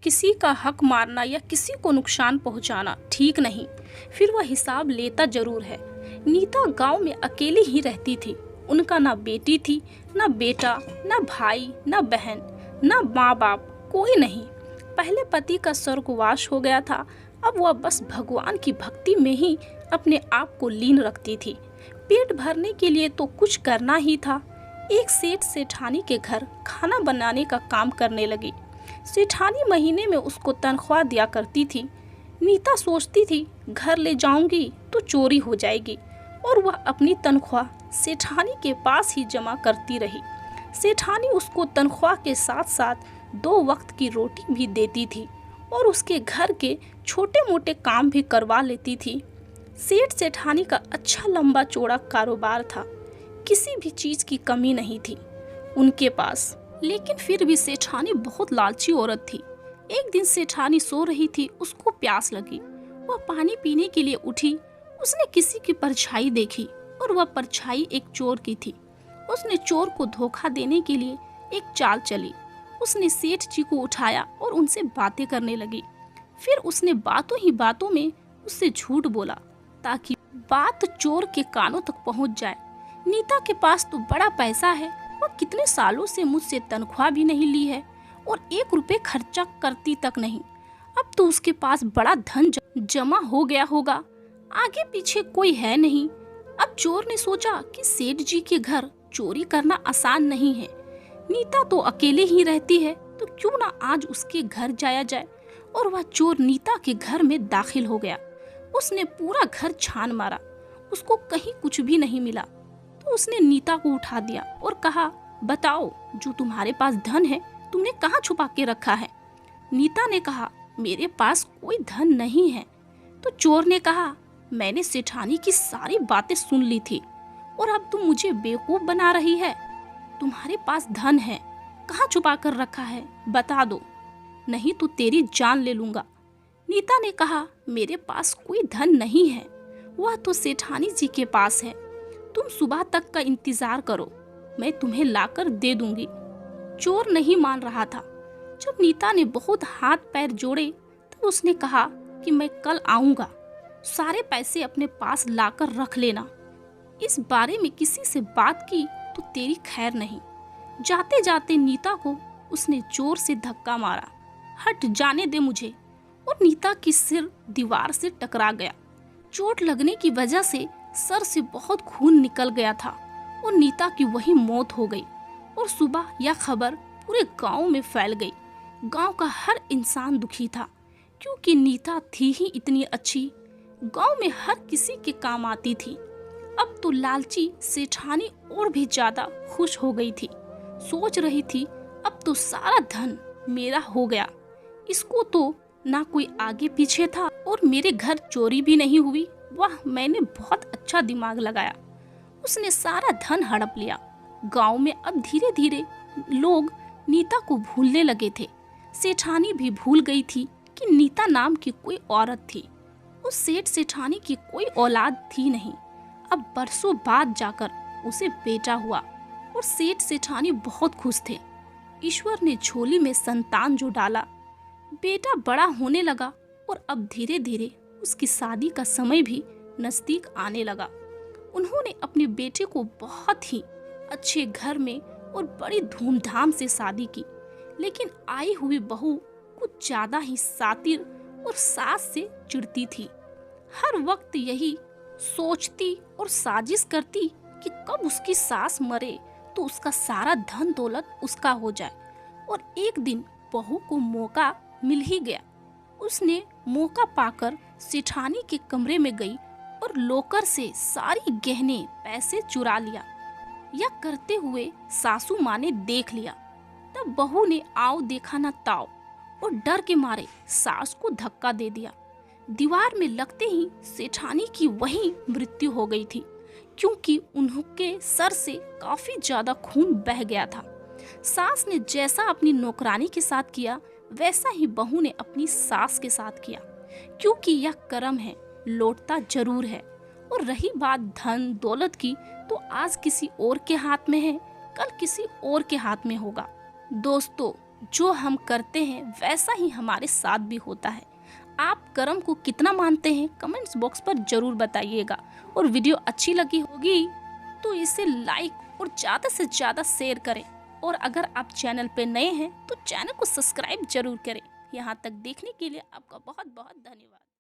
किसी का हक मारना या किसी को नुकसान पहुंचाना ठीक नहीं, फिर वह हिसाब लेता जरूर है। नीता गांव में अकेली ही रहती थी। उनका ना बेटी थी, ना बेटा, ना भाई, ना बहन, ना माँ बाप, कोई नहीं। पहले पति का स्वर्गवास हो गया था, अब वह बस भगवान की भक्ति में ही अपने आप को लीन रखती थी। पेट भरने के लिए तो कुछ करना ही था। एक सेठ सेठानी के घर खाना बनाने का काम करने लगी। सेठानी महीने में उसको तनख्वाह दिया करती थी। नीता सोचती थी घर ले जाऊंगी तो चोरी हो जाएगी, और वह अपनी तनख्वाह सेठानी के पास ही जमा करती रही। सेठानी उसको तनख्वाह के साथ साथ 2 वक्त की रोटी भी देती थी और उसके घर के छोटे मोटे काम भी करवा लेती थी। सेठ सेठानी का अच्छा लंबा चौड़ा कारोबार था। किसी भी चीज की कमी नहीं थी उनके पास। लेकिन फिर भी सेठानी बहुत लालची औरत थी। एक दिन सेठानी सो रही थी, उसको प्यास लगी। वह पानी पीने के लिए उठी। उसने किसी की परछाई देखी और वह परछाई एक चोर की थी। उसने चोर को धोखा देने के लिए एक चाल चली। उसने सेठ जी को उठाया और उनसे बातें करने लगी। फिर उसने बातों ही बातों में उससे झूठ बोला ताकि बात चोर के कानों तक पहुंच जाए। नीता के पास तो बड़ा पैसा है, वह कितने सालों से मुझसे तनख्वाह भी नहीं ली है और 1 रुपए खर्चा करती तक नहीं। अब तो उसके पास बड़ा धन जमा हो गया होगा, आगे पीछे कोई है नहीं। अब चोर ने सोचा कि सेठ जी के घर चोरी करना आसान नहीं है। नीता तो अकेले ही रहती है, तो क्यों ना आज उसके घर जाया जाए। और वह चोर नीता के घर में दाखिल हो गया। उसने पूरा घर छान मारा, उसको कहीं कुछ भी नहीं मिला। तो उसने नीता को उठा दिया और कहा, बताओ जो तुम्हारे पास धन है तुमने कहाँ छुपा के रखा है। नीता ने कहा, मेरे पास कोई धन नहीं है। तो चोर ने कहा, मैंने सेठानी की सारी बातें सुन ली थी और अब तुम मुझे बेवकूफ बना रही है। तुम्हारे पास धन है, कहाँ छुपा कर रखा है, बता दो, नहीं तो तेरी जान ले लूंगा। नीता ने कहा, मेरे पास कोई धन नहीं है, वह तो सेठानी जी के पास है। तुम सुबह तक का इंतजार करो, मैं तुम्हें लाकर दे दूंगी। चोर नहीं मान रहा था। जब नीता ने बहुत हाथ पैर जोड़े तब उसने कहा कि मैं कल आऊंगा, सारे पैसे अपने पास लाकर रख लेना। इस बारे में किसी से बात की तो तेरी खैर नहीं। जाते जाते नीता को उसने जोर से धक्का मारा, हट जाने दे मुझे। और नीता की सिर दीवार से टकरा गया। चोट लगने की वजह से सर से बहुत खून निकल गया था और नीता की वही मौत हो गई। और सुबह यह खबर पूरे गांव में फैल गई। गांव का हर इंसान दुखी था, क्योंकि नीता थी ही इतनी अच्छी, गांव में हर किसी के काम आती थी। अब तो लालची सेठानी और भी ज्यादा खुश हो गई थी। सोच रही थी, अब तो सारा धन मेरा हो गया, इसको तो ना कोई आगे पीछे था और मेरे घर चोरी भी नहीं हुई। वाह, मैंने बहुत अच्छा दिमाग लगाया। उसने सारा धन हड़प लिया। गांव में अब धीरे धीरे लोग नीता को भूलने लगे थे। सेठानी भी भूल गई थी कि नीता नाम की कोई औरत थी। उस सेठ सेठानी की कोई औलाद थी नहीं। अब बरसों बाद जाकर उसे बेटा हुआ और सेठ सेठानी बहुत खुश थे। ईश्वर ने झोली में संतान जो डाला, बेटा बड़ा होने लगा और अब धीरे धीरे उसकी शादी का समय भी नजदीक आने लगा। उन्होंने अपने बेटे को बहुत ही अच्छे घर में और बड़ी धूमधाम से शादी की। लेकिन आई हुई बहू कुछ ज्यादा ही शातिर और सास से चिढ़ती थी। हर वक्त यही सोचती और साजिश करती कि कब उसकी सास मरे तो उसका सारा धन दौलत उसका हो जाए। और एक दिन बहू को मौका मिल ही गया। उसने मौका पाकर सेठानी के कमरे में गई और लॉकर से सारी गहने पैसे चुरा लिया। यह करते हुए सासू माँ ने देख लिया। तब बहू ने आओ देखा न ताओ और डर के मारे सास को धक्का दे दिया। दीवार में लगते ही सेठानी की वही मृत्यु हो गई थी, क्योंकि उनके सर से काफी ज्यादा खून बह गया था। सास ने जैसा अपनी नौकरानी के साथ किया वैसा ही बहू ने अपनी सास के साथ किया, क्योंकि यह कर्म है, लौटता जरूर है। और रही बात धन दौलत की, तो आज किसी और के हाथ में है, कल किसी और के हाथ में होगा। दोस्तों, जो हम करते हैं वैसा ही हमारे साथ भी होता है। आप कर्म को कितना मानते हैं कमेंट्स बॉक्स पर जरूर बताइएगा। और वीडियो अच्छी लगी होगी तो इसे लाइक और ज़्यादा से ज़्यादा शेयर करें। और अगर आप चैनल पे नए हैं तो चैनल को सब्सक्राइब जरूर करें। यहाँ तक देखने के लिए आपका बहुत बहुत धन्यवाद।